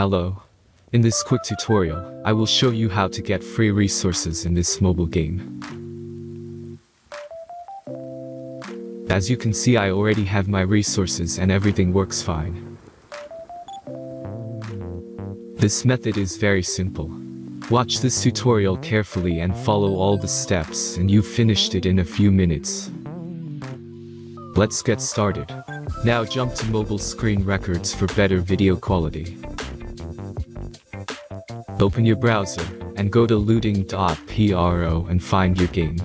Hello. In this quick tutorial, I will show you how to get free resources in this mobile game. As you can see, I already have my resources and everything works fine. This method is very simple. Watch this tutorial carefully and follow all the steps and you've finished it in a few minutes. Let's get started. Now jump to mobile screen records for better video quality. Open your browser and go to looting.pro and find your game.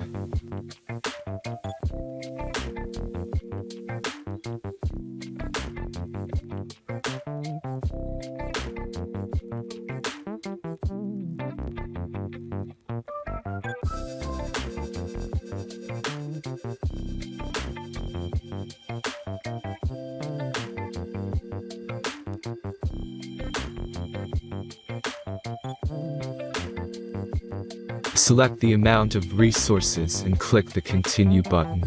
Select the amount of resources and click the Continue button.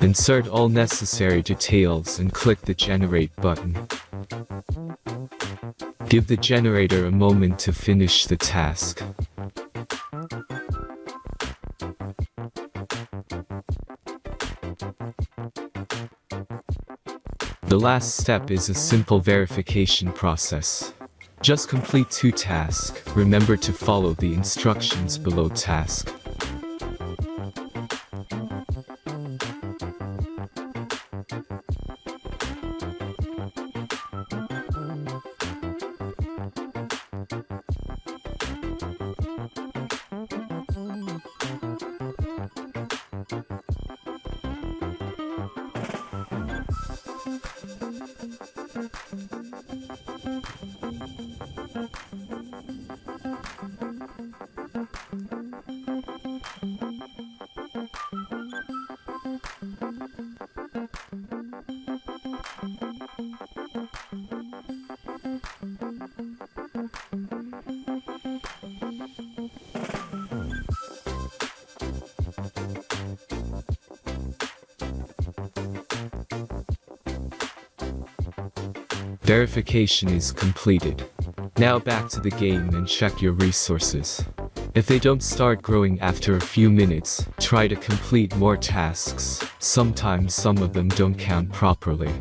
Insert all necessary details and click the Generate button. Give the generator a moment to finish the task. The last step is a simple verification process. Just complete 2 tasks. Remember to follow the instructions below task. Verification is completed. Now back to the game and check your resources. If they don't start growing after a few minutes, try to complete more tasks. Sometimes some of them don't count properly.